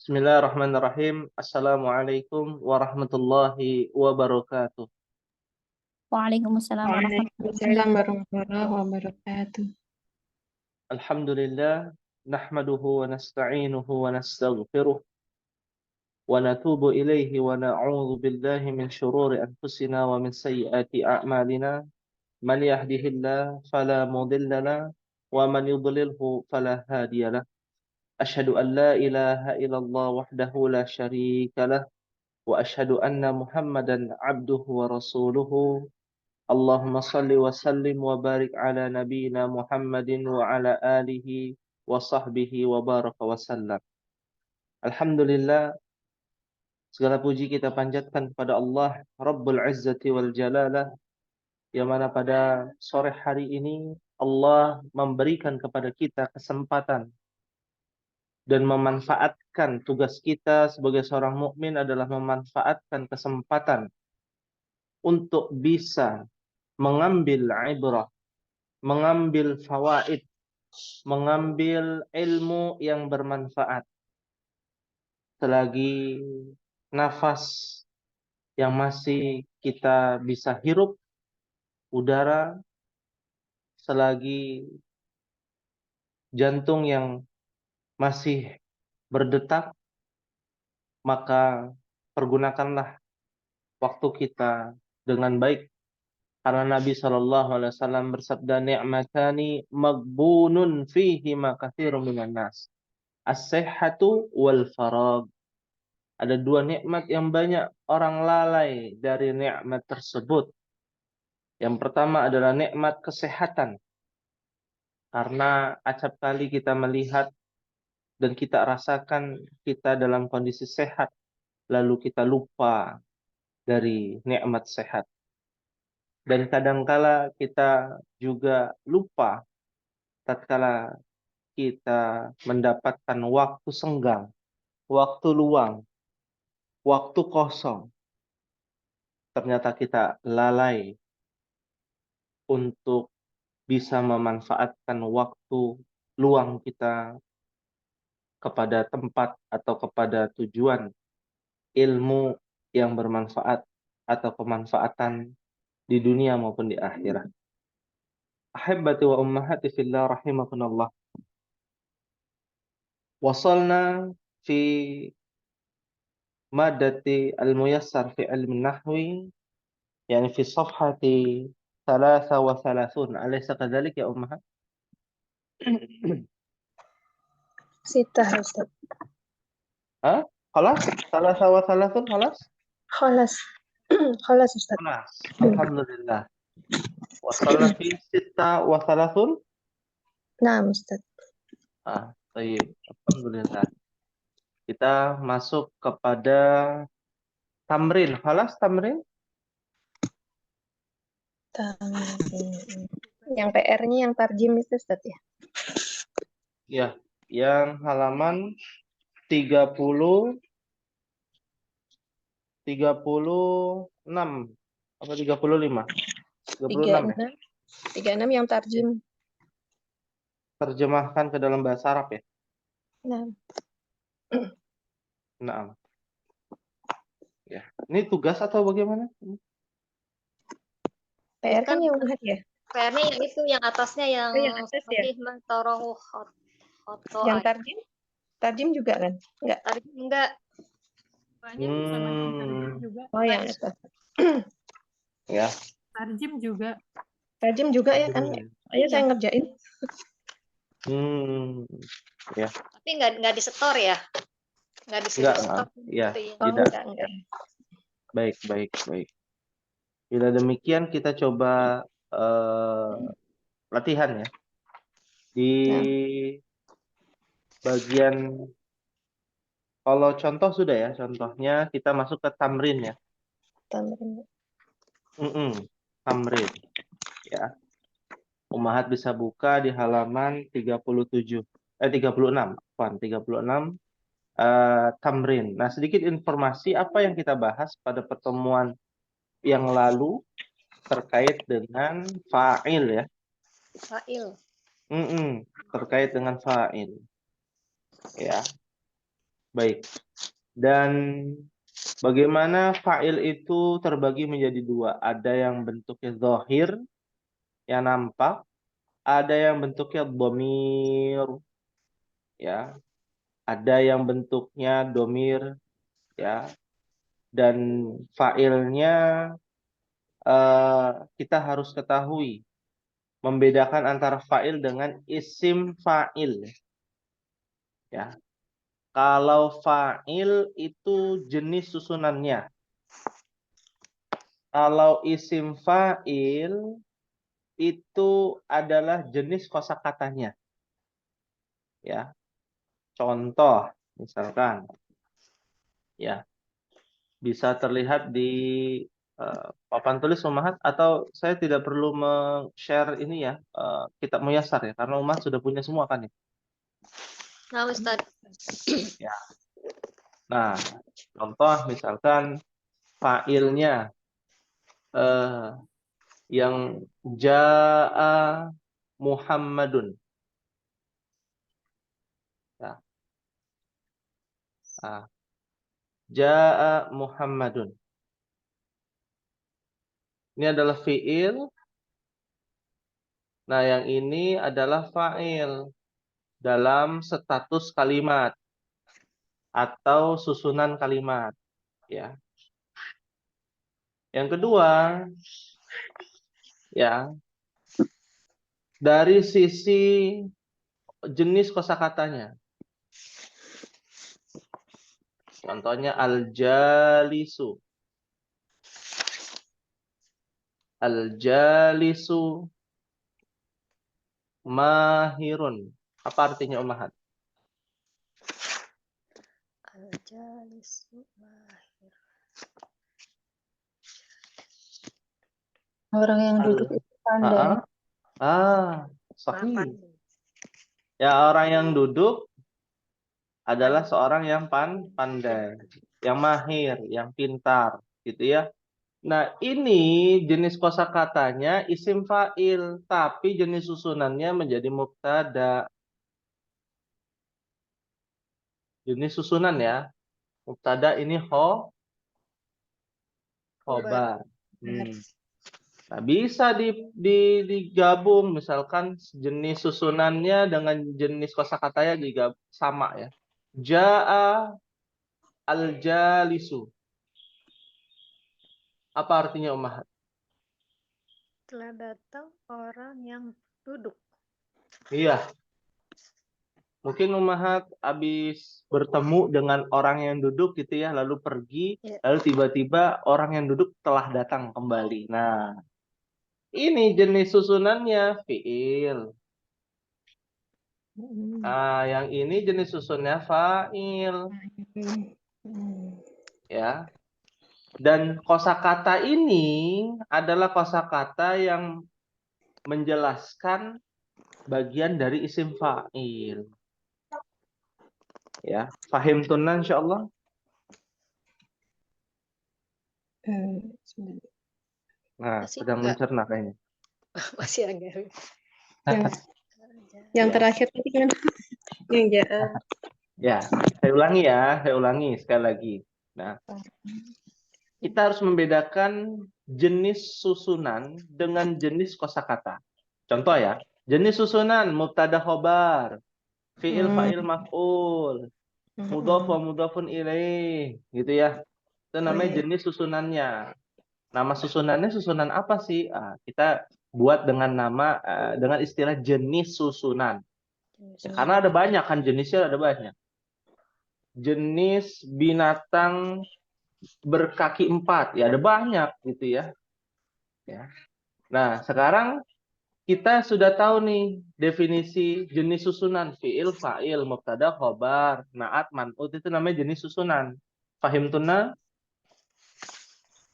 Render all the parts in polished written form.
Bismillahirrahmanirrahim. Assalamualaikum warahmatullahi wabarakatuh. Waalaikumsalam warahmatullahi Waalaikumsalam warahmatullahi wabarakatuh. Alhamdulillah, nahmaduhu wa nasta'inuhu wa nastaghfiruh wa natubu ilaihi wa na'udzu billahi min syururi anfusina wa min sayyiati a'malina. Man yahdihillahu fala mudilla lahu wa man yudlilhu fala hadiya lahu. Asyhadu an la ilaha illallah wahdahu la syarika lahu wa asyhadu anna Muhammadan abduhu wa rasuluhu. Allahumma salli wa sallim wa barik ala nabiyyina Muhammadin wa ala alihi wa sahbihi wa baraka wa sallam. Alhamdulillah, segala puji kita panjatkan kepada Allah Rabbul Izzati wal Jalalah, yang mana pada sore hari ini Allah memberikan kepada kita kesempatan dan memanfaatkan tugas kita sebagai seorang mukmin adalah memanfaatkan kesempatan untuk bisa mengambil ibrah, mengambil fawaid, mengambil ilmu yang bermanfaat selagi nafas yang masih kita bisa hirup, udara, selagi jantung yang masih berdetak, maka pergunakanlah waktu kita dengan baik. Karena Nabi SAW bersabda, ni'matani maghbunun fihi ma katsirun minan nas. As-sihhatu wal farag. Ada dua nikmat yang banyak orang lalai dari nikmat tersebut. Yang pertama adalah nikmat kesehatan. Karena acap kali kita melihat dan kita rasakan kita dalam kondisi sehat, lalu kita lupa dari nikmat sehat. Dan kadangkala kita juga lupa tatkala kita mendapatkan waktu senggang, waktu luang, waktu kosong. Ternyata kita lalai untuk bisa memanfaatkan waktu luang kita kepada tempat atau kepada tujuan ilmu yang bermanfaat atau kemanfaatan di dunia maupun di akhirat. Ahibbati wa ummahati fillah rahimakumullah. Wasalna fi madati al-muyassar fi ilmi nahwi, yani fi safhati 33. Alaysa kadzalik ya ummahat? Sitah Ustaz. Khalas? 33 khalas? Khalas. Khalas Ustaz. Khalas. Alhamdulillah. Wasalna fi 36. Nah Ustaz. Baik. Alhamdulillah. Kita masuk kepada tamrin. Khalas tamrin? Yang PR-nya yang tarjim itu Ustaz ya? Ya, yang halaman 36 apa 35? 36 ya? 36 yang tarjim. Terjemahkan ke dalam bahasa Arab ya? Nah. Nah. Ya. Ini tugas atau bagaimana? PR kan yang umat ya? PR-nya yang itu, yang atasnya yang atas ya? Yang tarjim? Tarjim juga kan? Enggak. Tarjim enggak. Sama yang tarjim juga. Oh, yang atas. Ya. Tarjim juga. Tarjim juga ya kan? Ayo saya ngerjain. Ya. Tapi enggak disetor ya? Enggak disetor. Ya, gitu tidak. Enggak. Baik. Bila demikian kita coba latihan ya. Di bagian kalau contoh sudah ya, contohnya kita masuk ke tamrin ya. Tamrin. Tamrin. Ya. Ummahat bisa buka di halaman 36. Tamrin. Nah, sedikit informasi apa yang kita bahas pada pertemuan yang lalu terkait dengan fa'il ya. Fa'il. Terkait dengan fa'il. Ya. Baik. Dan bagaimana fa'il itu terbagi menjadi dua. Ada yang bentuknya zahir, yang nampak. Ada yang bentuknya dhamir, ya. Ada yang bentuknya domir, ya. Dan fa'ilnya kita harus ketahui membedakan antara fa'il dengan isim fa'il, ya. Kalau fa'il itu jenis susunannya. Kalau isim fa'il itu adalah jenis kosakatanya. Ya. Contoh misalkan, ya, bisa terlihat di papan tulis Umahat, atau saya tidak perlu share ini ya, kitab Muyassar ya, karena Umahat sudah punya semua kan ya. Nah, Ustaz. Ya. Nah, contoh misalkan fa'ilnya yang ja'a Muhammadun. Ya. Ja'a Muhammadun. Ini adalah fi'il. Nah, yang ini adalah fa'il dalam status kalimat atau susunan kalimat, ya. Yang kedua, ya, dari sisi jenis kosakatanya. Contohnya al-jalisu. Al-jalisu mahirun. Apa artinya Ummahat? Al-jalisu mahir. Orang yang duduk itu pandai. Sahih. Ya, orang yang duduk adalah seorang yang pandai, yang mahir, yang pintar, gitu ya. Nah, ini jenis kosakatanya isim fa'il, tapi jenis susunannya menjadi mubtada. Jenis susunan ya. Mubtada ini khobar. Nah, bisa digabung, misalkan jenis susunannya dengan jenis kosakatanya juga sama ya. Ja'a al-jalisu. Apa artinya Ummahat? Telah datang orang yang duduk. Iya. Mungkin Ummahat habis bertemu dengan orang yang duduk gitu ya, lalu pergi, lalu tiba-tiba orang yang duduk telah datang kembali. Nah, ini jenis susunannya fi'il. Nah, yang ini jenis susunnya fa'il. Ya. Dan kosakata ini adalah kosakata yang menjelaskan bagian dari isim fa'il. Ya, fahim tunan insyaallah. Nah, Masih sedang enggak? mencerna kayaknya. Masih agak. Yang terakhir tadi kan yang ja'a. Ya, saya ulangi sekali lagi. Nah, kita harus membedakan jenis susunan dengan jenis kosakata. Contoh ya, jenis susunan mubtada khobar, fi'il fa'il maf'ul, mudhaf wa mudhafun ilaih, gitu ya. Itu namanya jenis susunannya. Nama susunannya susunan apa sih? Kita buat dengan nama dengan istilah jenis susunan. Ya, karena ada banyak kan jenisnya, ada banyak. Jenis binatang berkaki 4, ya ada banyak gitu ya. Ya. Nah, sekarang kita sudah tahu nih definisi jenis susunan fi'il, fa'il, mubtada, khobar, na'at, man'ut, itu namanya jenis susunan. Fahim tuna?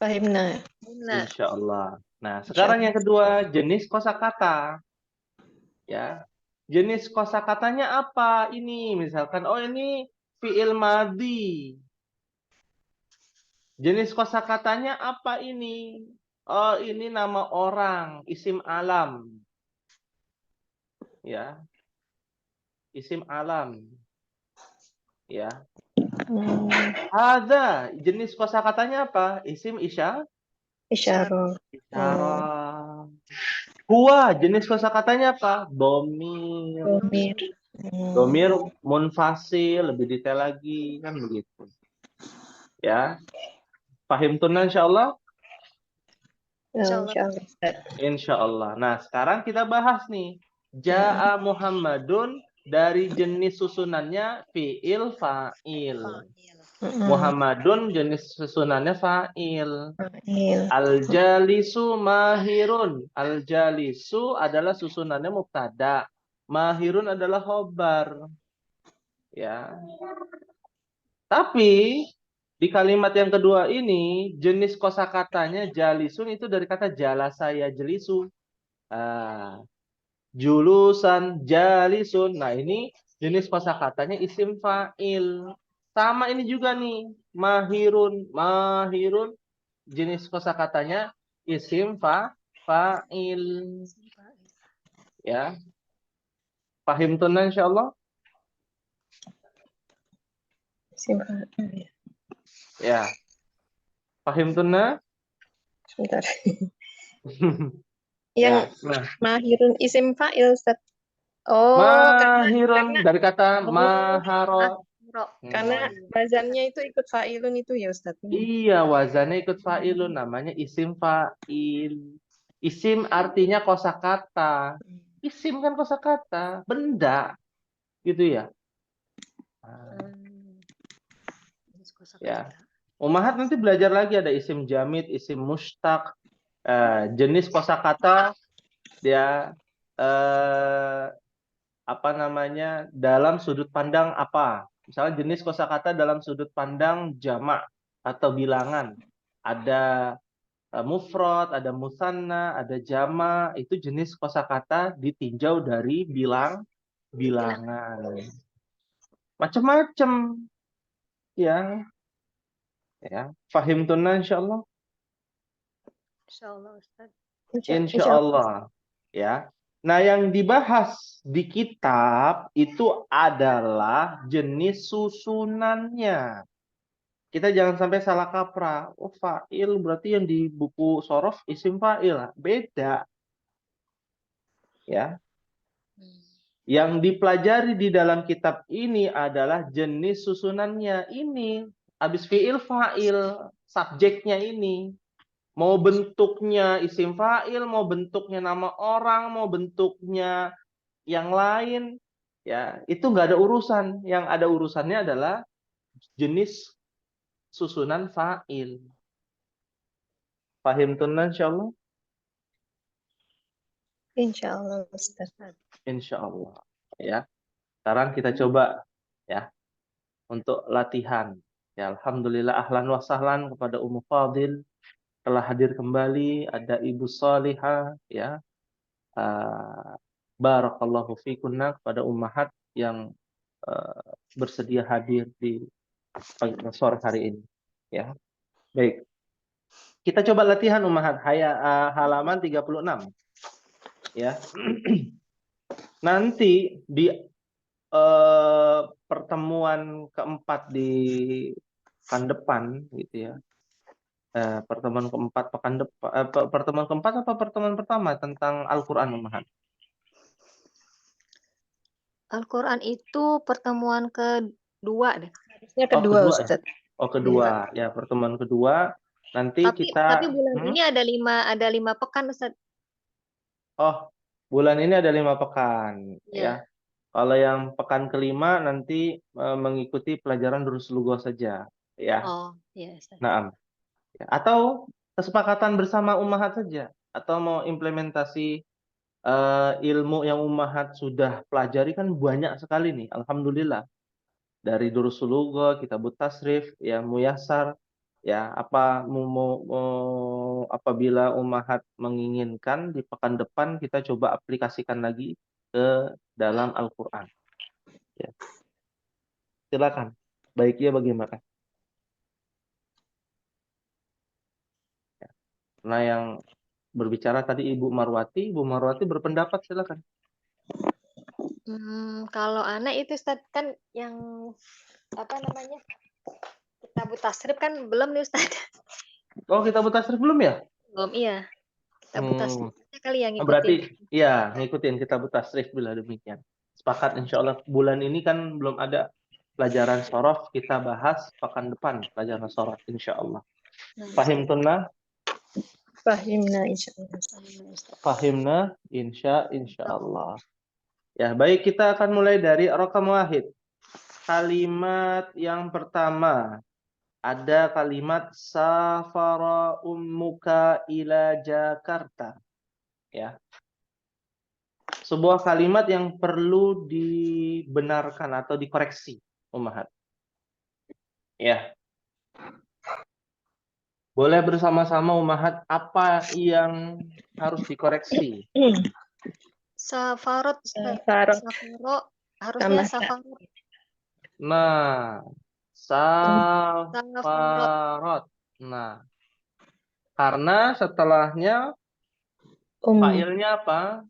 Fahimna. Insyaallah. Nah, sekarang yang kedua, jenis kosakata. Ya. Jenis kosakatanya apa ini? Misalkan, oh ini fi'il madhi. Jenis kosakatanya apa ini? Oh, ini nama orang, isim alam. Ya. Isim alam. Ya. Ada jenis kosakatanya apa? Isim Isyarah. isyarah. Huwa jenis kosakatanya apa? Domir. Domir. Domir munfasil, lebih detail lagi kan begitu. Ya, paham tunan insyaallah? Insyaallah. Insyaallah Ustaz. Insyaallah. Nah, sekarang kita bahas nih. Ja'a Muhammadun dari jenis susunannya fi'il fa'il. Muhammadun jenis susunannya fa'il. Fa'il. Al-jalisu mahirun. Al-jalisu adalah susunannya mubtada. Mahirun adalah khobar. Ya. Tapi di kalimat yang kedua ini jenis kosakatanya jalisun itu dari kata jalasa ya jelisu. Julusan jalisun. Nah, ini jenis kosakatanya isim fa'il. Sama ini juga nih, mahirun. Mahirun jenis kosakatanya isim fa'il. Ya. Pahim tunan insyaallah? Isim fa'il. Ya. Pahim tunan? Sebentar. Ya. Yang Nah, mahirun isim fa'il Ustaz. Oh, mahirun karena dari kata oh, maharo. karena wazannya itu ikut fa'ilun itu ya Ustaz. Iya, wazannya ikut fa'ilun, namanya isim fa'il. Isim artinya kosakata. Isim kan kosakata, benda, gitu ya. Ya. Ummahat nanti belajar lagi ada isim jamid, isim mustaq, jenis kosakata dia apa namanya dalam sudut pandang apa. Misalnya jenis kosakata dalam sudut pandang jamak atau bilangan. Ada mufrad, ada musanna, ada jama, itu jenis kosakata ditinjau dari bilangan. Macam-macam ya. Ya, fahim tunna insyaallah. Insyaallah Ustaz. Insyaallah ya. Nah, yang dibahas di kitab itu adalah jenis susunannya. Kita jangan sampai salah kaprah. Oh, fa'il berarti yang di buku sorof isim fa'il. Beda. Ya. Yang dipelajari di dalam kitab ini adalah jenis susunannya. Ini habis fi'il fa'il, subjeknya ini. Mau bentuknya isim fa'il, mau bentuknya nama orang, mau bentuknya yang lain, ya itu nggak ada urusan. Yang ada urusannya adalah jenis susunan fa'il. Fahim tunan insyaallah? Insyaallah Ustaz. Insyaallah. Ya. Sekarang kita coba ya untuk latihan. Ya, alhamdulillah ahlan wa sahlan kepada Ummu Fadil telah hadir kembali, ada Ibu Salihah ya. Barakallahu fikunna kepada ummahat yang bersedia hadir di sore hari ini ya. Baik. Kita coba latihan ummahat halaman 36 ya. Nanti di pertemuan keempat di pekan depan gitu ya. Pertemuan keempat pekan depan, pertemuan keempat apa pertemuan pertama tentang Al-Qur'an ummahat? Al-Qur'an itu pertemuan kedua deh. Harusnya kedua kedua Ustaz. ya? Kedua. Ya, pertemuan kedua. Nanti Tapi kita bulan ini ada 5 pekan Ustaz. Oh, bulan ini ada 5 pekan ya. Ya. Kalau yang pekan kelima nanti mengikuti pelajaran Durus Lughah saja ya. Oh, iya Ustaz. Naam. Ya. Atau kesepakatan bersama ummahat saja atau mau implementasi ilmu yang ummahat sudah pelajari kan banyak sekali nih. Alhamdulillah. Dari Durusul Lughah, Kitabut Tasrif, yang Muyassar, ya apabila ummahat menginginkan di pekan depan kita coba aplikasikan lagi ke dalam Al-Qur'an. Ya. Silakan. Baiknya bagaimana? Ya. Nah, yang berbicara tadi Ibu Marwati berpendapat silakan. Kalau anak itu Ustaz kan yang apa namanya? Kitabut tasrif kan belum nih Ustaz. Oh, kita tasrif belum ya? Belum, iya. Kitabut tasrif kali yang ngikutin. Berarti ya ngikutin kita tasrif bila demikian. Sepakat insya Allah bulan ini kan belum ada pelajaran sorof, kita bahas pekan depan pelajaran sorof insya Allah. Fahim tunna? Fahimna insyaallah. Fahimna insya Allah. Ya, baik, kita akan mulai dari raqam wahid. Kalimat yang pertama ada kalimat safara ummuka ila Jakarta. Ya. Sebuah kalimat yang perlu dibenarkan atau dikoreksi, Ummahat. Ya. Boleh bersama-sama Ummahat apa yang harus dikoreksi? Safarot, Safarot. Safaro, harusnya Tambah safarot. Nah, safarot. Nah, karena setelahnya fa'ilnya apa?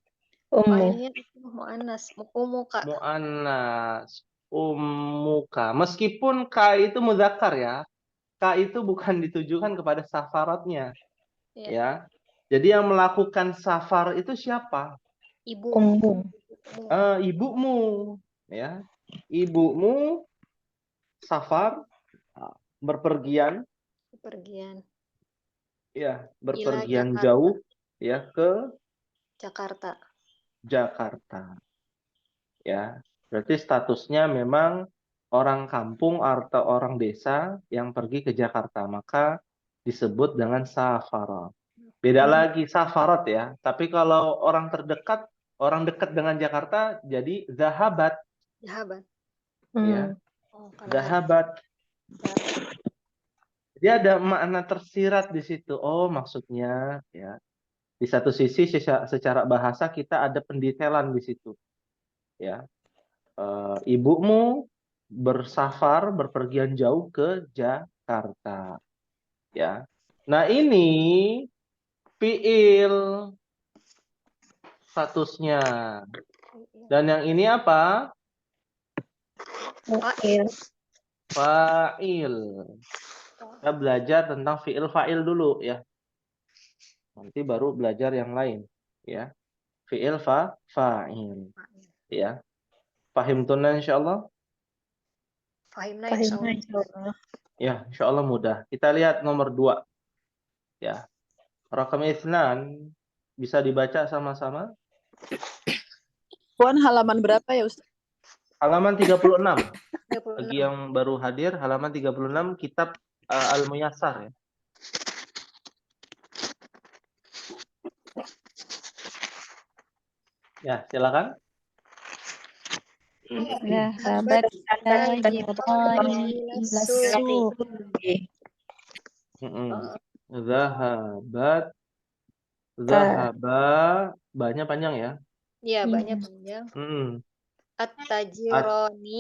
Fa'ilnya itu mu'annas, umuka. Mu'annas, ummuka. Meskipun ka itu mudzakkar ya. Ka itu bukan ditujukan kepada safarotnya. Ya. Ya. Jadi yang melakukan safar itu siapa? Ibu. Ibumu, ya. Ibumu safar, berpergian, ya, berpergian jauh, ya, ke Jakarta. Ya, berarti statusnya memang orang kampung atau orang desa yang pergi ke Jakarta, maka disebut dengan safarot. Beda lagi safarot ya. Tapi kalau orang terdekat, orang dekat dengan Jakarta jadi zahabat. Ya. Zahabat. Jadi ada makna tersirat di situ. Oh, maksudnya ya. Di satu sisi secara bahasa kita ada pendetailan di situ. Ya. Ibumu bersafar, berpergian jauh ke Jakarta. Ya. Nah, ini fiil statusnya. Dan yang ini apa? Fa'il. Kita belajar tentang fiil fa'il dulu ya. Nanti baru belajar yang lain ya. Fiil fa'il. Ya. Fahim tunna insyaallah? Fahimna insyaallah. Ya, insyaallah mudah. Kita lihat nomor 2. Ya. Raqam itsnan bisa dibaca sama-sama? Puan halaman berapa ya Ustaz? Halaman 36. Bagi yang baru hadir, halaman 36 kitab Al-Muyassar ya. Ya, silakan. Zahabat tajirani ila suqi. Zahaba banyak panjang ya? Iya, banyak panjang. At-tajirani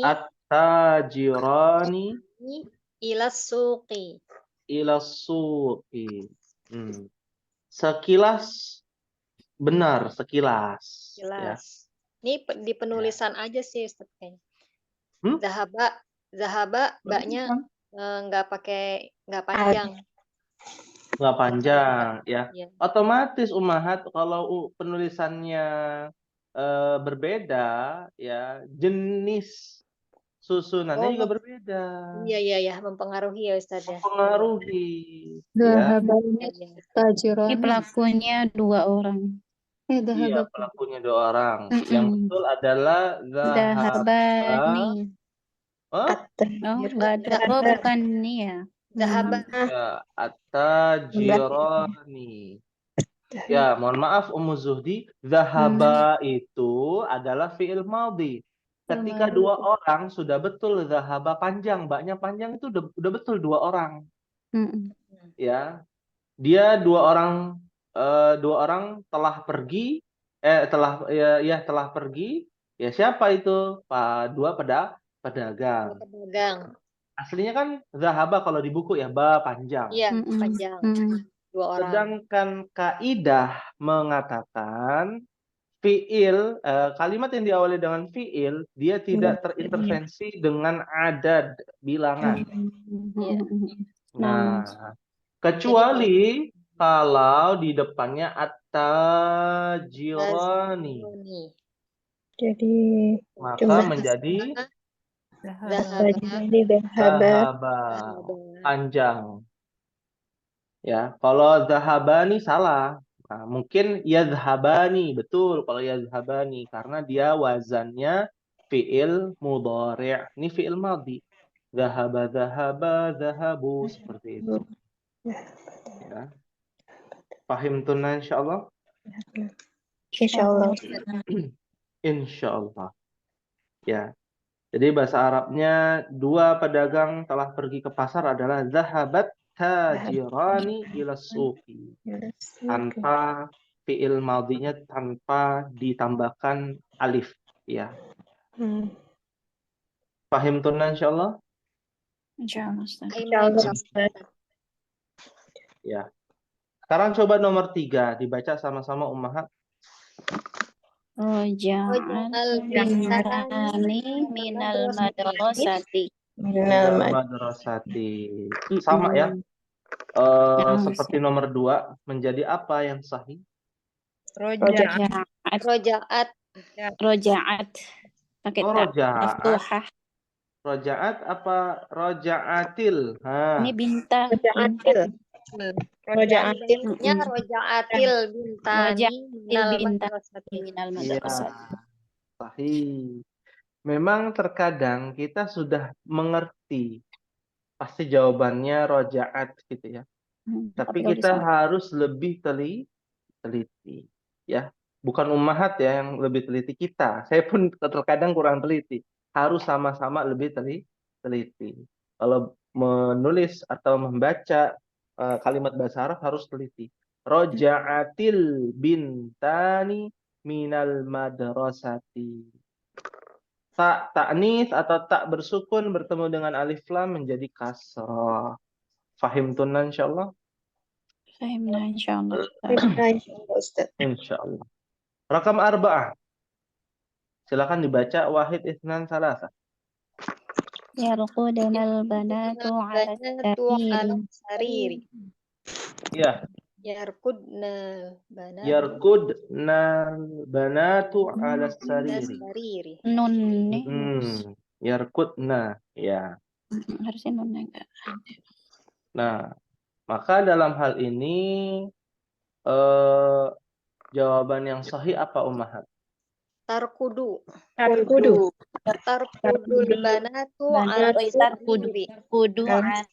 ila suqi. Sekilas benar, sekilas. Jelas. Ya. Ini di penulisan aja sih Ustaz kayaknya. Zahaba baknya nggak panjang. Nggak panjang ya. Otomatis Ummahat kalau penulisannya berbeda ya, jenis susunannya juga berbeda. Iya, mempengaruhi ya Ustaz ya. Mempengaruhi. Zahabatnya tajirani. Pelakunya 2 orang. Iya, pelakunya 2 orang. Yang betul adalah Zahabani. Oh, enggak ada. Oh, bukan ini ya. Zahabat. Ya, at-tajirani. Ya, mohon maaf Ummu Zuhdi, zahaba itu adalah fi'il madhi. Ketika 2 orang sudah betul zahaba panjang, baknya panjang itu udah betul 2 orang. Ya. Dia 2 orang telah pergi telah pergi. Ya, siapa itu? Dua pedagang. Aslinya kan zahaba kalau di buku ya ba panjang. Iya, panjang. 2 orang. Sedangkan kaidah mengatakan fiil, kalimat yang diawali dengan fiil, dia tidak terintervensi dengan adad bilangan. Iya. Nah, kecuali kalau di depannya at-tajirani, Jadi maka jumlah menjadi jadi dhahaba. zahaba, panjang. Ya, kalau zahabani salah. Nah, mungkin yadhhabani, betul kalau yadhhabani karena dia wazannya fiil mudhari'. Ini fiil madhi. Zahaba, zahaba, zahabu, seperti itu. Ya. Pahim tunna insyaallah? Insyaallah. Insyaallah. Ya. Jadi bahasa Arabnya dua pedagang telah pergi ke pasar adalah zahabat tajirani ila suqi. Tanpa fiil madhinya tanpa ditambahkan alif, ya. Pahim tunna insyaallah? Insyaallah, Ustaz. Insyaallah, Ustaz. Ya. Sekarang coba nomor 3 dibaca sama-sama ummahat. Roja'al bintani minal madrasati. Minal madrasati. Sama ya. Seperti nomor 2, menjadi apa yang sahih? Rojaat. Roja'at. Pakai ta. Rojaat. Maftuhah. Rojaat apa rojaatil? Ini bintang. Rojaatilnya rojaatil bintani minal madrasati. Minal Iya, madrasati. sahih. Memang terkadang kita sudah mengerti pasti jawabannya rojaat gitu ya. Tapi kita harus lebih teliti, ya. Bukan ummahat ya yang lebih teliti kita. Saya pun terkadang kurang teliti. Harus sama-sama lebih teliti. Kalau menulis atau membaca kalimat bahasa Arab harus teliti. Roja'atil bintani minal madrasati. Tak ta'nis atau tak bersukun bertemu dengan alif lam menjadi kasrah. Fahim tunna insyaallah? Fahimna insyaallah. Ustaz. Insyaallah. Rakam 4. Silakan dibaca wahid itsnan salasa. Yarqudunal banatu 'ala sariri. Iya. Yarkudna banat. Yarkudna banatu 'ala sariri. Nun nih. Yarkudna, ya. Harusnya nun enggak. Nah, maka dalam hal ini jawaban yang sahih apa ummahat? Tarkudu. Tarkudu. Tarkudul banatu ala sariri. Tarkudu ala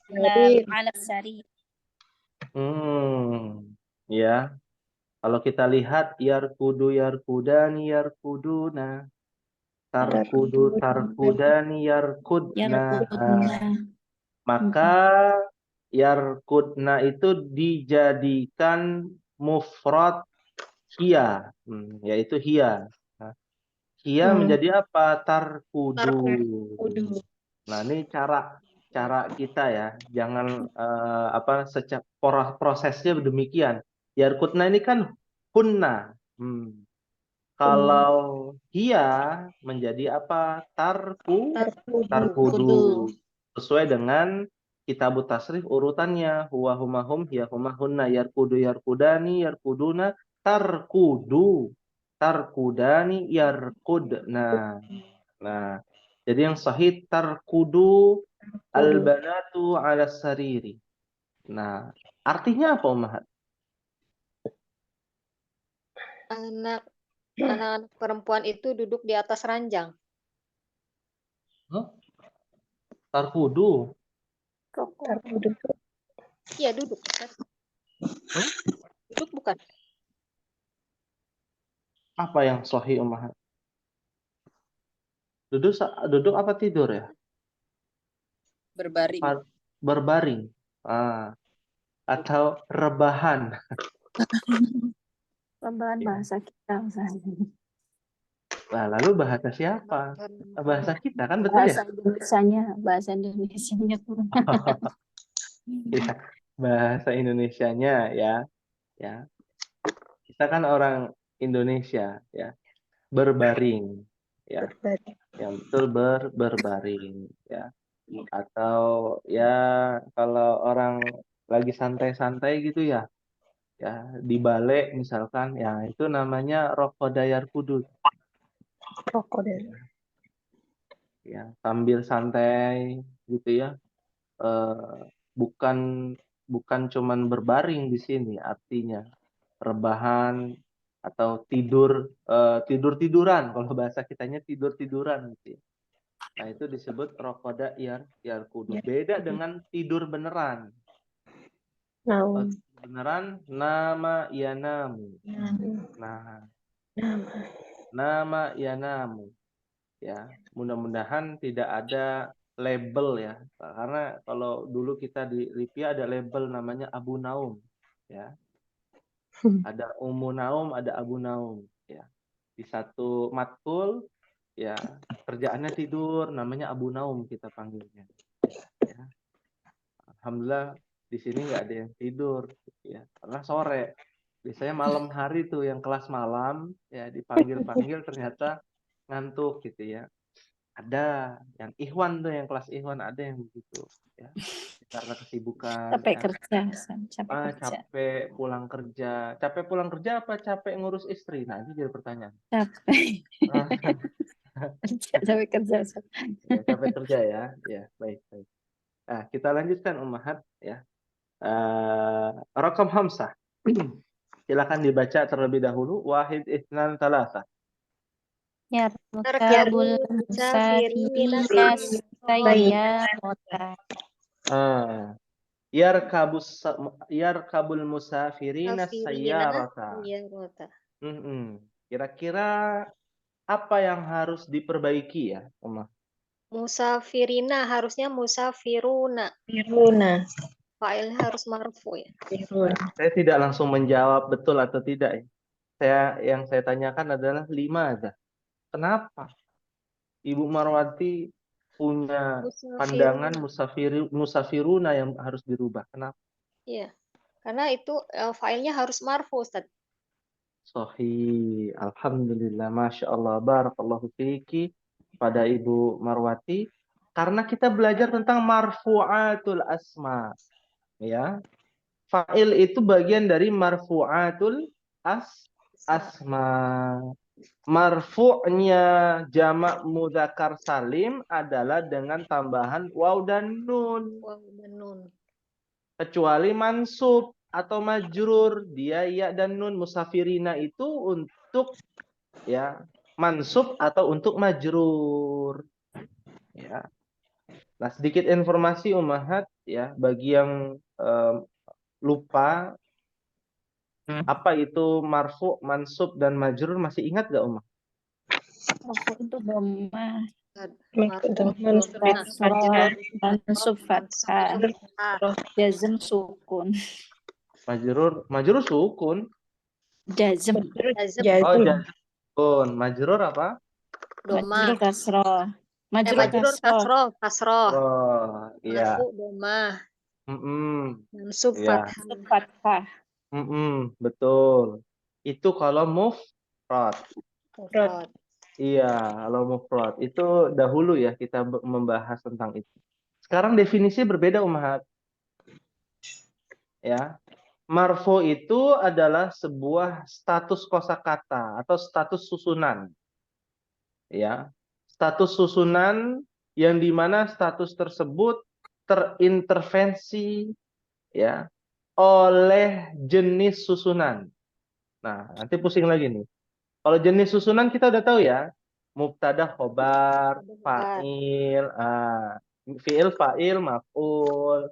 sariri. Ya. Kalau kita lihat yarkudu yarkudani yarkuduna. Tarkudu tarkudani yarkudna. Maka yarkudna itu dijadikan mufrad hiya, yaitu hiya. Hiya menjadi apa? Tarkudu. Nah, ini cara kita ya. Jangan secara prosesnya demikian. Yarkudna ini kan hunna. Kalau hiya menjadi apa? Tarkudu. Sesuai dengan kitabut tasrif urutannya. Huwa huma hum hiya huma hunna yarkudu yarkudani yarkuduna tarkudu. Tarkudani yarkudna. Nah, jadi yang sahih tarkudu al-banatu 'ala sariri. Nah, artinya apa ummahat? Anak-anak perempuan itu duduk di atas ranjang. Tarkudu. Iya, duduk. Duduk bukan? Apa yang sahih ummahat? Duduk apa tidur ya? Berbaring. Berbaring. Atau rebahan. Rebahan bahasa kita. Nah, lalu bahasa siapa? Bahasa kita kan, betul ya? Bahasa Indonesianya kurang. Ya, bahasa Indonesianya ya. Kita kan orang Indonesia ya. berbaring, ya, Berbaring. yang betul berbaring, ya. Atau ya kalau orang lagi santai-santai gitu ya, di balik misalkan, ya itu namanya rokodayar kudut, Rokok dan ya, sambil santai gitu ya. Eh, bukan bukan cuman berbaring di sini, artinya rebahan atau tidur-tiduran, kalau bahasa kitanya tidur-tiduran gitu ya. Nah, itu disebut rokoda yar kudu. Beda dengan tidur beneran. Kalau naum. tidur beneran nama yanamu. Nah, Nama. nama yanamu, ya. Mudah-mudahan tidak ada label ya. Karena kalau dulu kita di Lipia ada label namanya Abu Naum, ya. Ada Ummu Naum, ada Abu Naum, ya. Di satu matkul, ya, kerjaannya tidur, namanya Abu Naum kita panggilnya, ya. Alhamdulillah di sini nggak ada yang tidur, ya, karena sore. Biasanya malam hari tuh yang kelas malam, ya, dipanggil-panggil ternyata ngantuk gitu ya. Ada yang Ikhwan tuh, yang kelas Ikhwan ada yang begitu, ya. Karena kesibukan, Capek ya. kerja, capek kerja. Capek pulang kerja. Capek pulang kerja apa capek ngurus istri? Nah, itu jadi pertanyaan. Capek. Ah, Capek kerja. Ustaz. ya, capek kerja ya. Ya, baik, baik. Nah, kita lanjutkan Ummahat ya. Rakam hamsah. Silakan dibaca terlebih dahulu. Wahid, itsnan, thalatha. Yarkabul musafirina sayyarata. Ah, yarkabul musafirina sayyarata. Kira-kira apa yang harus diperbaiki ya, Umar? Musafirina harusnya musafiruna. Firuna. Fa'ilnya harus marfu ya. Firuna. Saya tidak langsung menjawab betul atau tidak ya. Yang saya tanyakan adalah 5 aja. Kenapa Ibu Marwati punya pandangan musafiruna yang harus dirubah? Kenapa? Iya. Karena itu fa'ilnya harus marfu, Ustaz. Sahih. Alhamdulillah. Masya Allah. Barakallahu fiki pada Ibu Marwati. Karena kita belajar tentang marfu'atul asma. Ya. Fa'il itu bagian dari marfu'atul asma. Marfu'nya jamak mudzakkar salim adalah dengan tambahan waw dan nun. Waw dan nun. Kecuali mansub atau majrur, dia ya dan nun. Musafirina itu untuk ya mansub atau untuk majrur. Ya. Nah, sedikit informasi Ummahat ya bagi yang lupa apa itu marfu, mansub dan majrur, masih ingat gak Ummah? Marfu itu dhammah, mansub fathah, jazm sukun. Majrur sukun. Jazm. Oh, jazm. Majrur apa? Majrur kasroh. Majrur kasroh. Oh, iya. Marfu dhammah. Mansub Iya. Fathah. Betul. Itu kalau mufrad. Iya, kalau mufrad. Itu dahulu ya kita membahas tentang itu. Sekarang definisi berbeda Ummahat. Ya. Marfu itu adalah sebuah status kosakata atau status susunan. Ya. Status susunan yang dimana status tersebut terintervensi ya oleh jenis susunan. Nah, nanti pusing lagi nih. Kalau jenis susunan kita udah tahu ya. Mubtada, khobar, fa'il, fi'il, fa'il, maf'ul,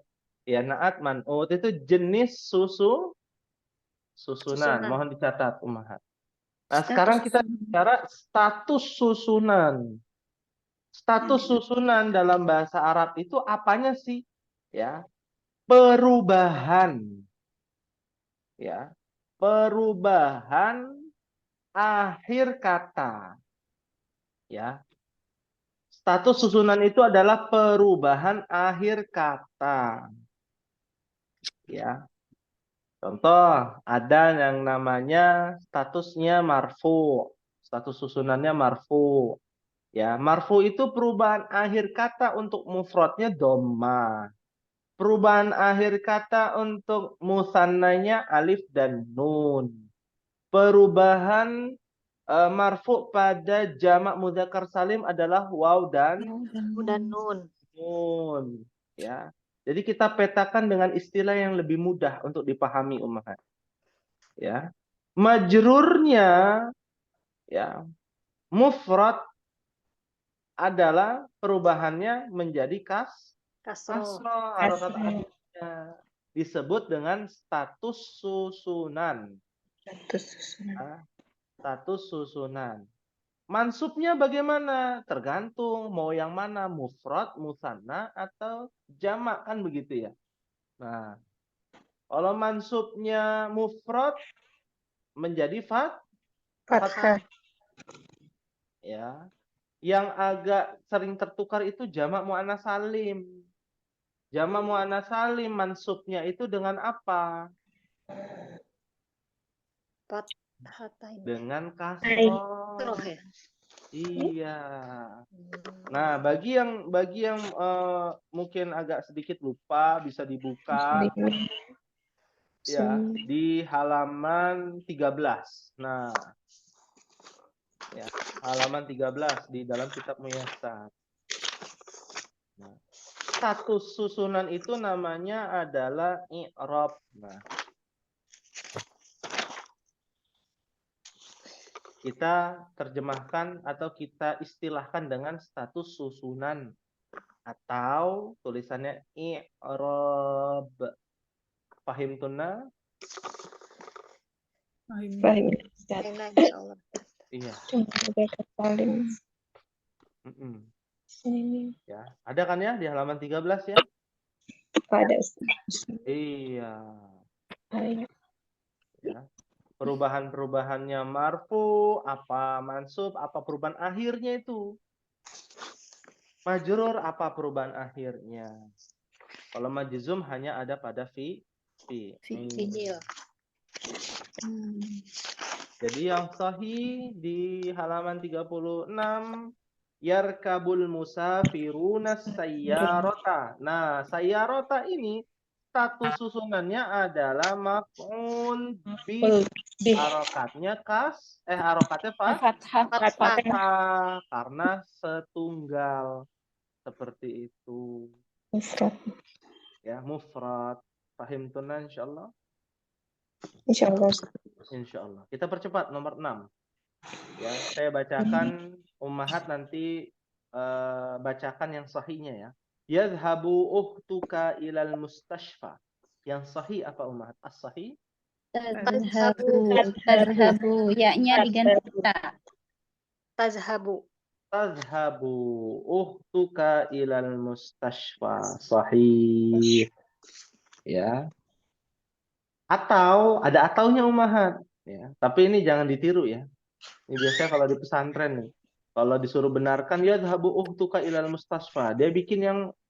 ya na'at, man'ut, itu jenis susunan. Mohon dicatat Ummahat. Nah, sekarang kita bicara status susunan. Status susunan dalam bahasa Arab itu apanya sih? Ya, perubahan. Ya, perubahan akhir kata. Ya. Status susunan itu adalah perubahan akhir kata. Ya. Contoh, ada yang namanya statusnya marfu. Status susunannya marfu. Ya, marfu itu perubahan akhir kata untuk mufradnya dhamma. Perubahan akhir kata untuk musannanya alif dan nun. Perubahan marfu pada jamak mudzakkar salim adalah waw dan Dan nun. nun. Ya. Jadi kita petakan dengan istilah yang lebih mudah untuk dipahami ummahat. Ya. Majrurnya ya, mufrad adalah perubahannya menjadi Kasroh. kasroh, harokat akhirnya disebut dengan status susunan. Ya, status susunan. Mansubnya bagaimana? Tergantung mau yang mana, mufrad, musanna, atau jamak, kan begitu ya. Nah, kalau mansubnya mufrad menjadi fathah. Ya. Yang agak sering tertukar itu jamak muannats salim. Jamak muannats salim mansubnya itu dengan apa? Fathatain. Dengan kasroh. Kasroh ya. Iya. Nah, bagi yang mungkin agak sedikit lupa, bisa dibuka ya di halaman 13. Nah, ya, halaman 13 di dalam kitab Muyassar. Nah, status susunan itu namanya adalah i'rab. Nah, kita terjemahkan atau kita istilahkan dengan status susunan atau tulisannya i'rab. Pahim tunna? Baik. Enak, insyaallah. Iya. Salim. Ini Ya, ada kan ya di halaman 13 ya? pada Iya. saya. Ya. Perubahan-perubahannya marfu, apa mansub, apa perubahan akhirnya itu. Majrur, apa perubahan akhirnya. Kalau majzum hanya ada pada fi. Fi'il. Jadi yang sahih di halaman 36, yarkabul musafiruna sayyarata. Nah, sayyarata ini status susunannya adalah maf'ul bih. Harokatnya harokatnya fathah karena setunggal. Seperti itu. Mufrad. Ya, mufrad. Pahim tunan insyaallah? Insyaallah. Insyaallah. Kita percepat nomor 6. Ya, saya bacakan, ummahat nanti bacakan yang sahihnya ya. Yadhhabu ukhtuka ilal mustashfa. Yang sahih apa ummahat? As-sahih? Tadhabu, yaknya diganti ta. Tazhabu. Tadhhabu ukhtuka ilal mustashfa. Sahih. Ya. Atau ada ataunya ummahat ya. Tapi ini jangan ditiru ya. Ini biasanya kalau di pesantren nih. Kalau disuruh benarkan yadhhabu ukhtuka ilal mustasfa, dia bikin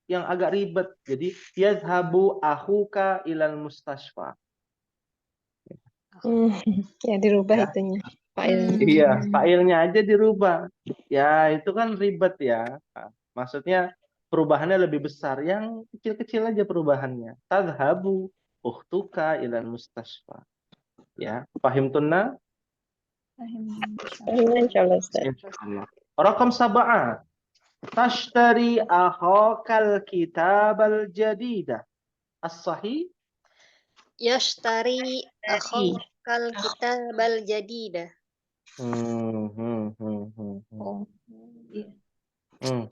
yang agak ribet. Jadi yadhhabu akhuka ilal mustasfa. Ya dirubah Ya. itunya. Iya, failnya aja dirubah. Ya, itu kan ribet ya. Nah, maksudnya perubahannya lebih besar. Yang kecil-kecil aja perubahannya. Tadhhabu ukhtuka ilal mustasfa. Ya, pahim tunna? Insyaallah Ustaz. Insyaallah. Rakam 7. Tashtari akhokal kitabal jadidah. As-sahih? Yashtari akhokal kitabal jadidah.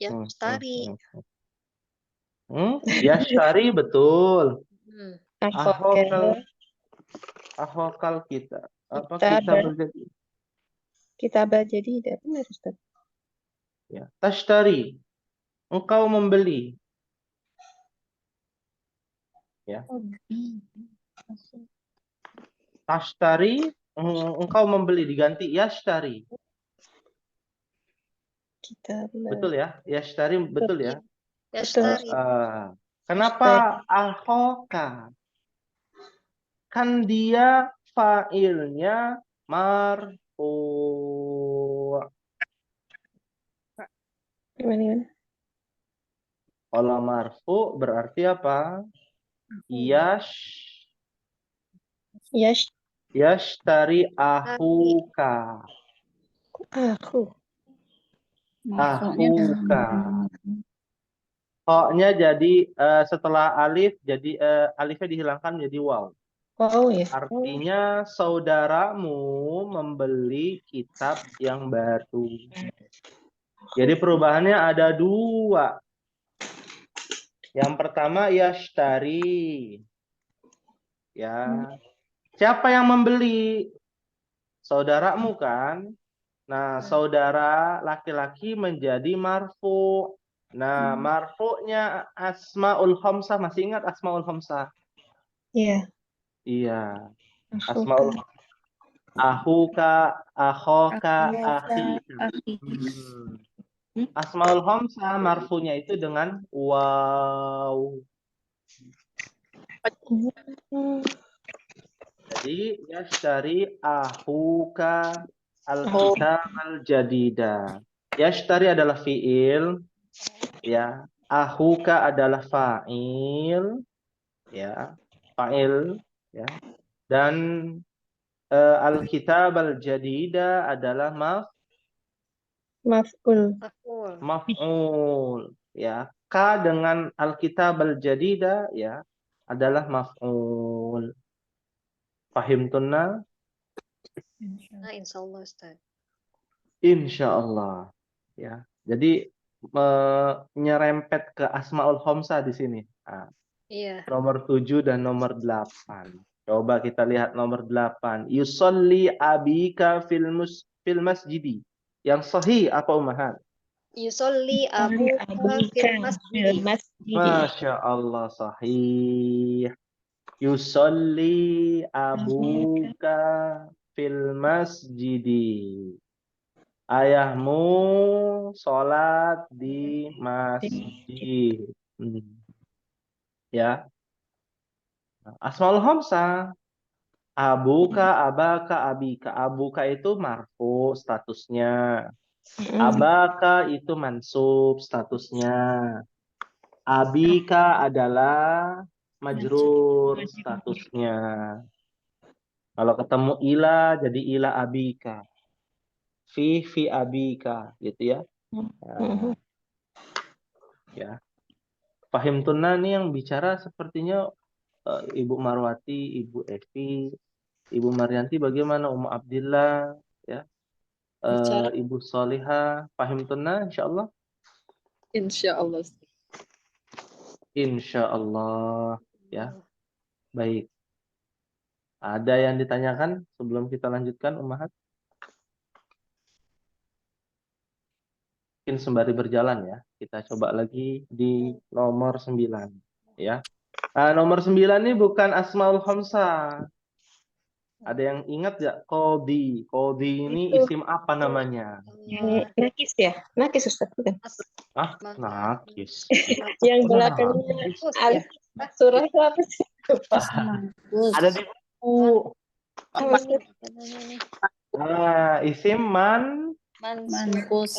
Yashtari. Yashtari betul. Akhokal Akhokal apa kitabal jadidah? kitabal jadidah. Benar Ustaz. Ya. Tashtari, engkau membeli. Ya. Tashtari, engkau membeli, diganti yashtari. Betul ya? Yashtari betul ya? Yashtari. Kenapa ahoka? Kan dia fa'ilnya marfu. Gimana? Kalau marfu berarti apa? Yash, Yashtari ahuka. aku. Marfu'nya dengan Ahuka. Ho-nya jadi setelah alif jadi alifnya dihilangkan menjadi waw. Wow ya. Artinya saudaramu membeli kitab yang baru. Jadi perubahannya ada dua. Yang pertama yashtari. Ya. Siapa yang membeli? Saudaramu kan? Nah, saudara laki-laki menjadi marfu. Nah, marfu'nya Asmaul Khamsah. Masih ingat Asmaul Khamsah? Iya. Iya. Aku. Asmaul Ahuka, akhoka, akhi. akhi. Asmaul Khamsah marfu'nya itu dengan waw. Jadi yashtari ahuka al-kitab al-jadida. Yashtari adalah fiil, ya. Ahuka adalah fa'il, ya. Fa'il, ya. Dan al-kitab al-jadida adalah Maf'ul. maf'ul, ya. Ka dengan al-kitab al-jadida, ya, adalah maf'ul. Fahimtunna? Nah, insya Allah Ustaz. Insya Allah, ya. Jadi nyerempet ke Asmaul Khamsah di sini. Nah, Iya. nomor 7 dan nomor 8. Coba kita lihat nomor 8. Yusolli abika fil masjidi. Yang sahih apa Ummahat? Yusolli abuka fil masjid. Masya Allah sahih. Yusolli abuka fil masjidi. Ayahmu sholat di masjid. Ya. Asmaul Khamsah. Abuka, abaka, abika. Abuka itu marfu statusnya. Abaka itu mansub statusnya. Abika adalah majrur statusnya. Kalau ketemu ila jadi ila abika. Fi abika gitu ya. Ya. Fahim Tunna nih yang bicara sepertinya Ibu Marwati, Ibu Evi, Ibu Maryanti bagaimana? Ummu Abdillah, ya. Ibu Solihah, Fahim Tunna insyaallah. Insyaallah. Insyaallah, ya. Baik. Ada yang ditanyakan sebelum kita lanjutkan Ummahat? Mungkin sembari berjalan ya. Kita coba lagi di nomor 9, ya. Nah, nomor 9 ini bukan Asmaul Khamsah. Ada yang ingat nggak? Qadhi. Qadhi ini isim apa namanya? Nakis ya? Nakis Ustaz, bukan? Ah, nakis. Yang belakangnya alif surah itu apa sih? Ada di buku. Nah, isim Manqus.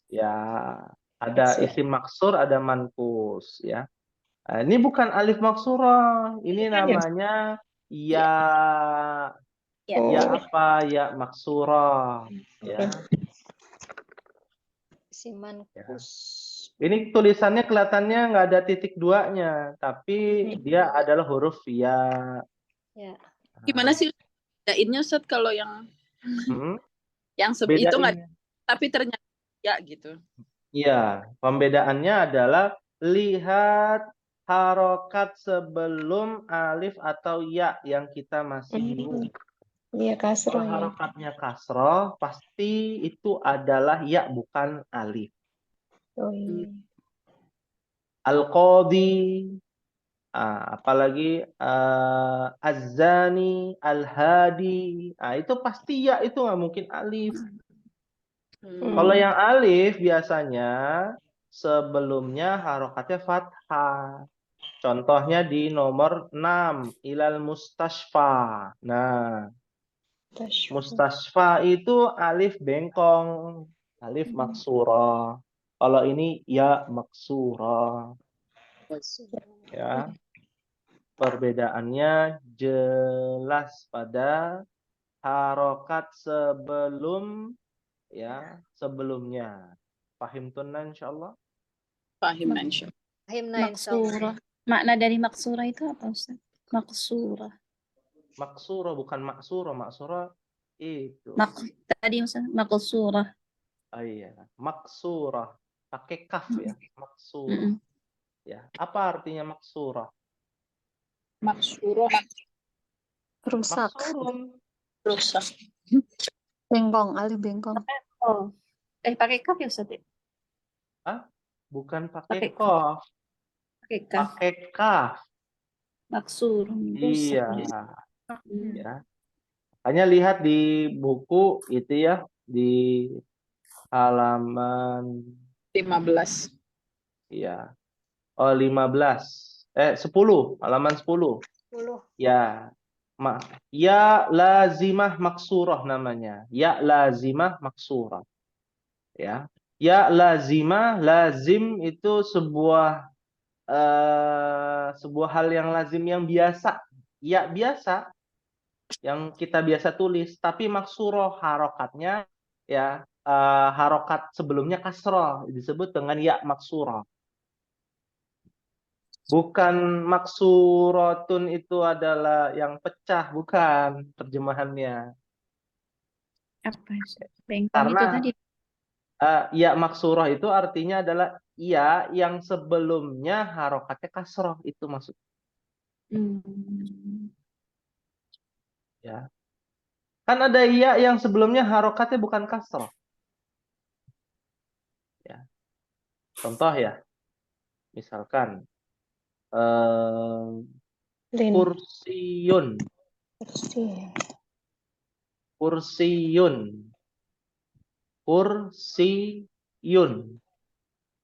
Ya, ada isim maksur, ada manqus, ya. Nah, ini bukan alif maksurah, ini namanya ya apa? Ya maksurah, ya. Isim manqus. Ini tulisannya kelihatannya nggak ada titik duanya, tapi dia adalah huruf ya. Ya. Gimana sih bedainnya Ustaz kalau yang itu nggak, tapi ternyata ya gitu. Iya, pembedaannya adalah lihat harokat sebelum alif atau ya yang kita masih bingung. Iya, kasroh. Kalau harokatnya kasroh, pasti itu adalah ya, bukan alif. Oh iya. Al-Qadhi, apalagi Az-Zani, Al-Hadi, itu pasti ya, itu nggak mungkin alif. Kalau yang alif biasanya sebelumnya harokatnya fathah. Contohnya di nomor 6, ilal mustashfa. Nah, mustashfa itu alif bengkong. Alif maksurah. Kalau ini ya maksurah. Ya. Perbedaannya jelas pada harokat sebelumnya. Pahim tunna insyaallah? Pahim insya Fahimna insyaallah. Maksurah. Makna dari maksurah itu apa, Ustaz? Maksurah. Maksurah bukan maksurah. Maksurah itu. Tadi Ustaz, maksurah. Iya, maksurah. Pakai kaf ya, maksurah. Mm-mm. Ya, apa artinya maksurah? Maksurah. Rusak. Maksurun. Rusak. Bengkong, alif bengkong. Oh. Pakai kaf ya Ustaz? Bukan Pakai pakai kof, Pakai kaf. pakai kaf. Maksur. Iya, Hmm. ya. Hanya lihat di buku itu ya, di halaman 15. ya. Oh, 10, halaman 10. 10. Ya. Ya lazimah maksurah namanya. Ya lazimah maksurah. Ya. Ya lazimah, lazim itu sebuah hal yang lazim yang biasa. Ya biasa yang kita biasa tulis, tapi maksurah harokatnya ya harokat sebelumnya kasroh disebut dengan ya maksurah. Bukan maksuratun itu adalah yang pecah, bukan terjemahannya. Apa Ustaz? Bengkong itu Karena tadi. ya maksurah itu artinya adalah ya yang sebelumnya harokatnya kasroh, itu maksud Hmm. ya. Kan ada ya yang sebelumnya harokatnya bukan kasroh. Ya. Contoh ya, misalkan Lin. kursiyun, Kursi. kursiyun, kursiyun.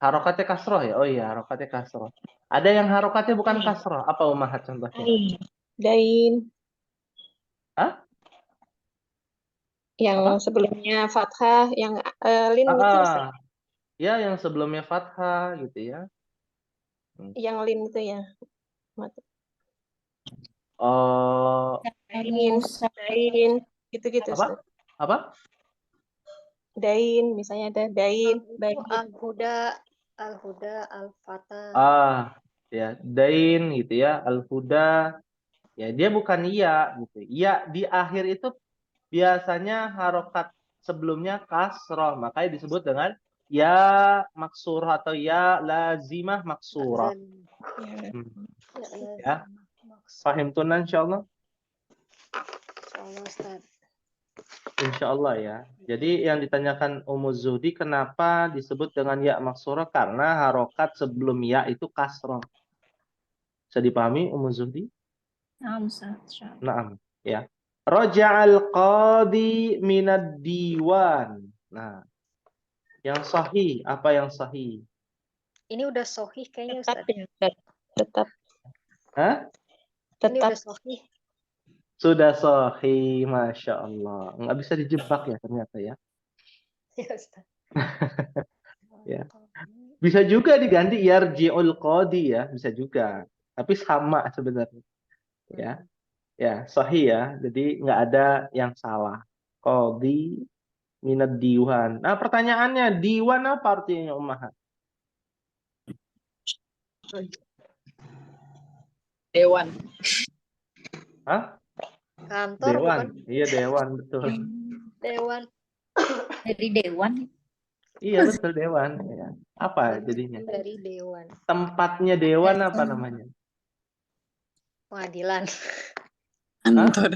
Harokatnya kasroh ya? Oh iya, harokatnya kasroh. Ada yang harokatnya bukan kasroh. Apa Umahat contohnya? Dain. Hah? Yang Apa? sebelumnya fathah, yang lin itu Ustaz. Ya, yang sebelumnya fathah gitu ya. Yang lin itu ya. Oh, Dain, dain, gitu-gitu apa? Ustaz. Apa? Dain, misalnya ada dain, baik. Al-Huda, Al-Huda, Al-Fatah. Ya, dain gitu ya, al-huda. Ya, dia bukan iya gitu. Iya di akhir itu biasanya harokat sebelumnya kasroh, makanya disebut dengan ya maksurah atau ya lazimah maksurah. Ya, paham tunan insyaallah? Insyaallah Ustaz. Insyaallah ya. Jadi yang ditanyakan Ummu Zuhdi kenapa disebut dengan ya maksurah, karena harokat sebelum ya itu kasroh. Bisa dipahami Ummu Zuhdi? Nah, Ustaz. Insyaallah. Naam, ya. Raja'al qadi minad diwan. Nah, yang sahih, apa yang sahih? Ini udah sahih kayaknya Tetap Ustaz. ya, Ustaz. Tetap. Hah? Ini Tetap. udah sahih. Sudah sahih, Masya Allah. Nggak bisa dijebak ya ternyata ya. Ya Ustaz. Ya. Bisa juga diganti yarji'ul qadi ya, bisa juga. Tapi sama sebenarnya. Ya. Ya, sahih ya. Jadi nggak ada yang salah. Qadi minad diwan. Nah, pertanyaannya, diwan apa artinya Ummahat? Dewan. Hah? Kantor Dewan. bukan? Iya, dewan, betul. Dewan. Dari dewan. Iya, betul, dewan. Ya. Apa jadinya? Dari dewan. Tempatnya dewan apa namanya? Pengadilan. Kantor.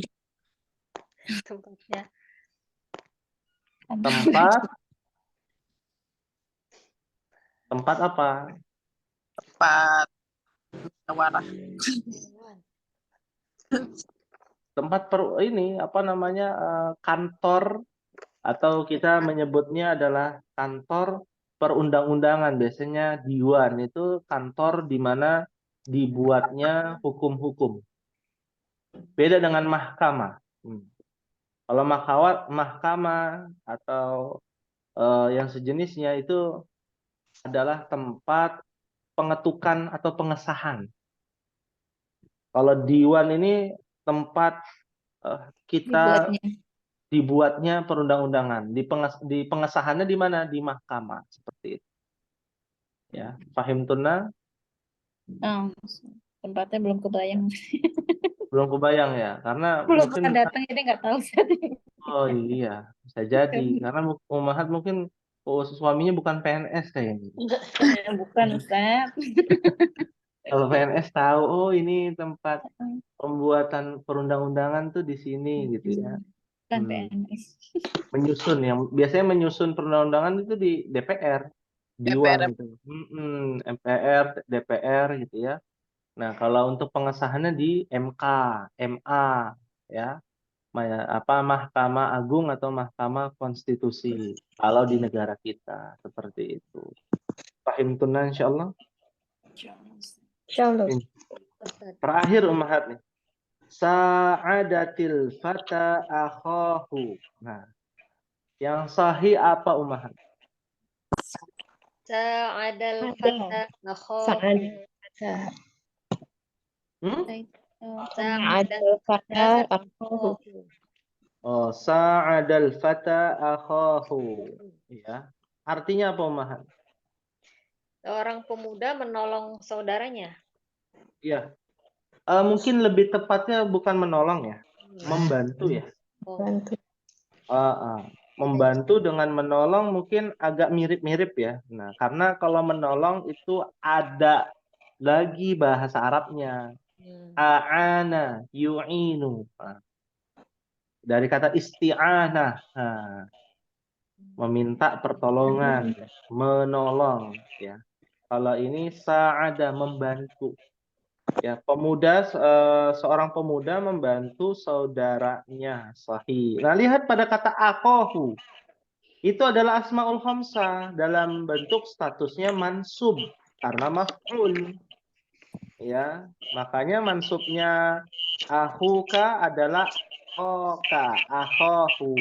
Tempatnya. Tempat apa? Tempat musyawarah. Dewan. Tempat ini apa namanya? Kantor, atau kita menyebutnya adalah kantor perundang-undangan. Biasanya diwan itu kantor di mana dibuatnya hukum-hukum. Beda dengan mahkamah. Kalau mahkamah atau yang sejenisnya itu adalah tempat pengetukan atau pengesahan. Kalau diwan ini tempat kita Dibuatnya. dibuatnya perundang-undangan. Di pengesahannya di mana? Di mahkamah seperti itu. Ya, paham tunna? Oh, tempatnya belum kebayang. Belum kebayang ya, karena Belum mungkin pernah datang jadi nggak tahu Ustaz. oh iya bisa jadi karena Ummahat mungkin suaminya bukan PNS kayaknya. Bukan Ustaz. Kalau PNS tahu, oh ini tempat pembuatan perundang-undangan tuh di sini gitu ya. Bukan Hmm. PNS. Menyusun yang biasanya menyusun perundang-undangan itu di DPR, Diwan gitu. MPR, DPR gitu ya. Nah, kalau untuk pengesahannya di MK, MA ya. Mahkamah Agung atau Mahkamah Konstitusi kalau di negara kita seperti itu. Paham tunna insyaallah. Insyaallah. Terakhir Ummahat nih. Sa'adatil fata akhahu. Nah, yang sahih apa Ummahat? Sa'adal fata akhahu. Sa'ad. Sa'adal fata akhahu. Oh, sa'adal fata akhahu. Ya. Artinya apa Ummahat? Seorang pemuda menolong saudaranya. Iya. Mungkin lebih tepatnya bukan menolong ya, membantu ya. Bantu. Membantu dengan menolong mungkin agak mirip-mirip ya. Nah, karena kalau menolong itu ada lagi bahasa Arabnya. A'ana, yu'inu. Nah, dari kata isti'anah. Nah, meminta pertolongan, menolong ya. Kalau ini sa'ada, membantu. Ya, seorang pemuda membantu saudaranya. Sahih. Nah, lihat pada kata akhahu. Itu adalah asmaul khamsah dalam bentuk statusnya mansub karena maf'ul. Ya, makanya mansubnya akhuka adalah oka, akhahu.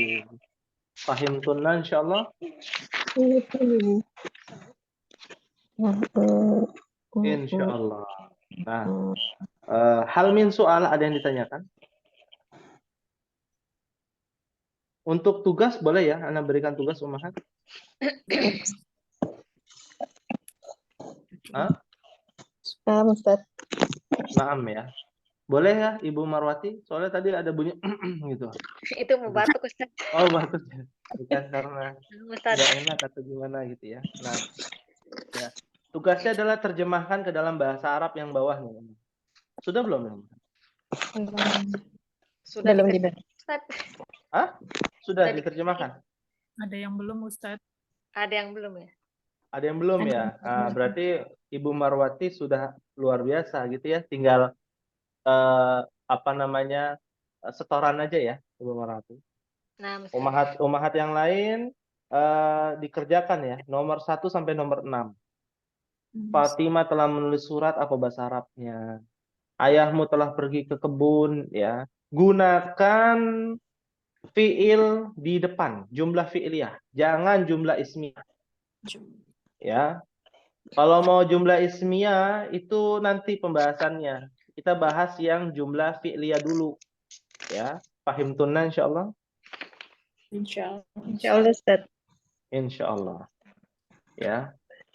Fahim tunna insyaallah. Insyaallah. Nah, hal min soal ada yang ditanyakan? Untuk tugas boleh ya, Anda berikan tugas Ummahat? Ustaz. Naam ya. Boleh ya Ibu Marwati? Soalnya tadi ada bunyi gitu. Itu mau batuk Ustaz. Oh, bagus ya. Bukan karena Ustaz. tidak enak atau gimana gitu ya. Nah, ya. Tugasnya adalah terjemahkan ke dalam bahasa Arab yang bawah nih. Sudah belum? Sudah Belum diterjemahkan, Ustaz. Hah? Sudah Sudah diterjemahkan? Ada yang belum Ustaz. Ada yang belum ya? Ada yang belum ya? Berarti Ibu Marwati sudah luar biasa gitu ya. Tinggal setoran aja ya Ibu Marwati. Nah, Ustaz. Ummahat yang lain dikerjakan ya. Nomor 1 sampai nomor 6. Fatimah telah menulis surat, apa bahasa Arabnya? Ayahmu telah pergi ke kebun ya. Gunakan fiil di depan, jumlah fi'liyah. Jangan jumlah ismiyah. Ya. Kalau mau jumlah ismiyah itu nanti pembahasannya. Kita bahas yang jumlah fi'liyah dulu. Ya. Fahim tunna insyaallah. Insyaallah Ustaz. Insyaallah. Ya.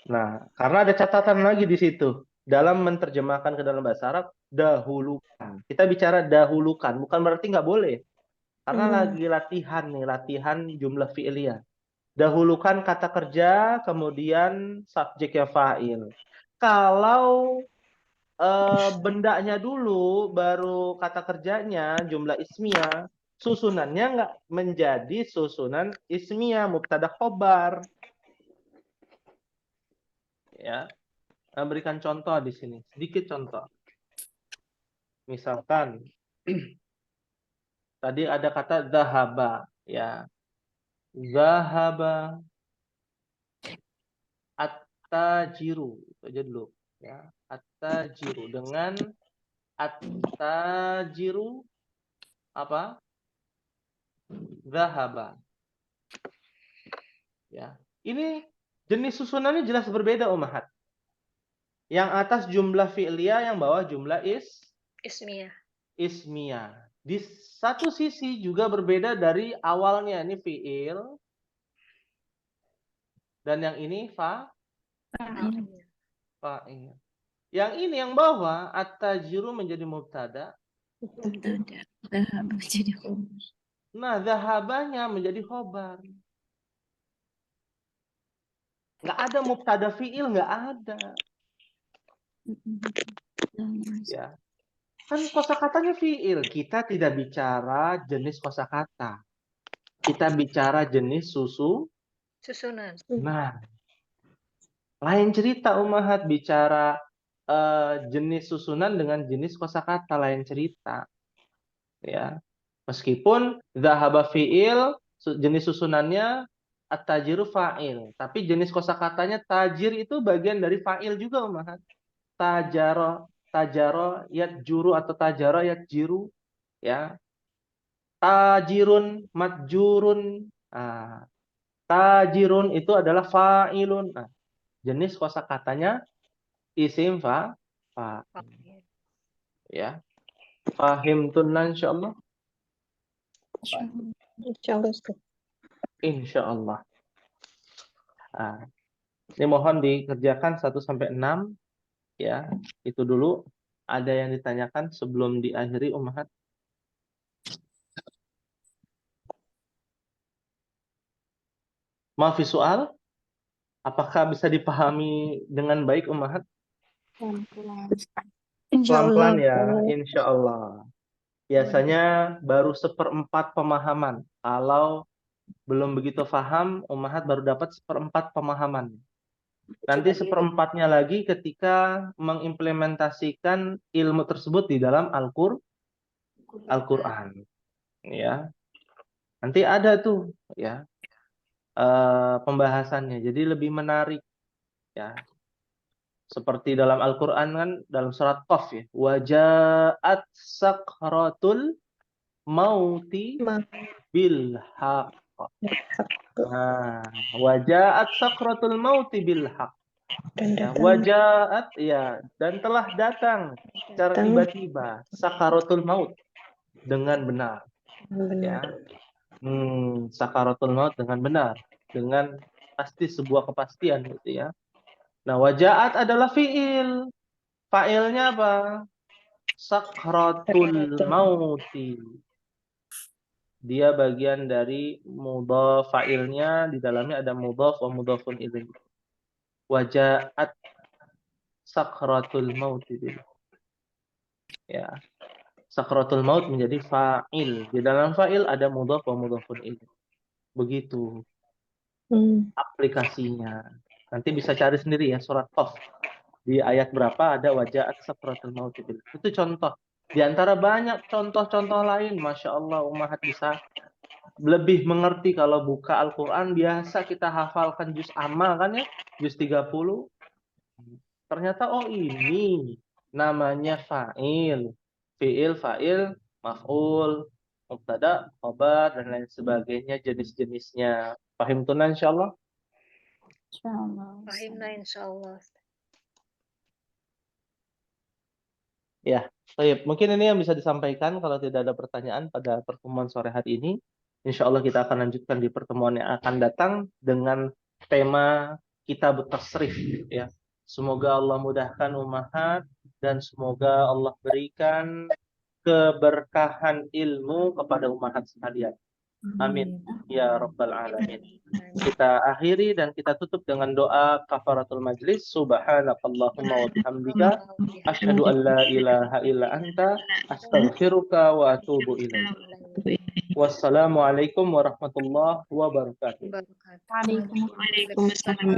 Nah, karena ada catatan lagi di situ. Dalam menerjemahkan ke dalam bahasa Arab, dahulukan. Kita bicara dahulukan, bukan berarti nggak boleh. Karena lagi latihan nih, latihan jumlah fi'liyah. Dahulukan kata kerja, kemudian subjek yang fa'il. Kalau bendanya dulu, baru kata kerjanya, jumlah ismiyah, susunannya nggak menjadi susunan ismiyah, mubtada khobar. Ya, berikan contoh di sini, sedikit contoh. Misalkan tadi ada kata zahaba, ya. Zahaba at-tajiru, itu aja dulu, ya. At-tajiru dengan at-tajiru apa? Zahaba. Ya. Ini jenis susunannya jelas berbeda ummahat. Yang atas jumlah fi'liyah, yang bawah jumlah Ismiyah. ismiyah. Di satu sisi juga berbeda dari awalnya, ini fi'il, dan yang ini Fa'il. fa'il. Yang ini yang bawah at-tajiru menjadi mubtada. Mubtada. Dhahaba jadi khobar. Nah, zahabanya menjadi khobar. Nggak ada mubtada fi'il, nggak ada. Ya. Kan kosakatanya fi'il. Kita tidak bicara jenis kosakata. Kita bicara jenis Susunan. Nah, lain cerita ummahat bicara jenis susunan dengan jenis kosakata, lain cerita. Ya. Meskipun zahaba fi'il, jenis susunannya at-tajiru fa'il, tapi jenis kosakatanya tajir itu bagian dari fa'il juga ummahat. Tajaro yatjuru atau tajaro yatjiru, ya. Tajirun matjurun. Nah, tajirun itu adalah fa'ilun. Nah, jenis kosakatanya isim fa'il. Ya. Fahimtunna insyaallah. Insyaallah Ustaz. Insyaallah. Nah, ini mohon dikerjakan 1 sampai 6 ya. Itu dulu. Ada yang ditanyakan sebelum diakhiri ummahat? Maafi soal? Apakah bisa dipahami dengan baik ummahat? Pelan-pelan ya, insyaallah. Biasanya baru 1/4 pemahaman. Kalau belum begitu paham, ummahat baru dapat 1/4 pemahaman. Nanti 1/4-nya lagi ketika mengimplementasikan ilmu tersebut di dalam Al-Qur'an. Ya. Nanti ada tuh ya pembahasannya. Jadi lebih menarik ya. Seperti dalam Al-Qur'an kan dalam surat Qaf ya. Waja'at sakratul mauti bil haqq. Nah, waja'at sakratul mauti bil haqq. Ya, waja'at ya, dan telah datang secara tiba-tiba sakaratul maut dengan benar. Ya. Sakaratul maut dengan benar, dengan pasti sebuah kepastian gitu ya. Nah, waja'at adalah fi'il. Fa'ilnya apa? Sakratul mauti. Dia bagian dari mudhaf, fa'ilnya di dalamnya ada mudhaf wa mudhafun ilaih. Waja'at sakratul maut ya. Sakratul maut menjadi fa'il. Di dalam fa'il ada mudhaf wa mudhafun ilaih. Begitu aplikasinya. Nanti bisa cari sendiri ya surat Qaf. Di ayat berapa ada waja'at sakratul maut. Itu contoh. Di antara banyak contoh-contoh lain, Masya Allah, ummahat bisa lebih mengerti kalau buka Al-Quran. Biasa kita hafalkan juz amma kan ya, juz 30. Ternyata oh ini namanya fa'il. Fi'il, fa'il, maf'ul, mubtada, khobar, dan lain sebagainya, jenis-jenisnya. Pahim tunan insyaallah? Insyaallah. Fahimna insyaallah. Ya, baik. Mungkin ini yang bisa disampaikan. Kalau tidak ada pertanyaan pada pertemuan sore hari ini, insya Allah kita akan lanjutkan di pertemuan yang akan datang dengan tema kitab tasrif. Ya, semoga Allah mudahkan ummahat dan semoga Allah berikan keberkahan ilmu kepada ummahat sekalian. Amin ya rabbal alamin. Kita akhiri dan kita tutup dengan doa kafaratul majlis. Subhanakallahumma wa bihamdika asyhadu an la ilaha illa anta astaghfiruka wa atubu ilaik. Wassalamualaikum warahmatullahi wabarakatuh. Wabarakatuh. Waalaikumsalam.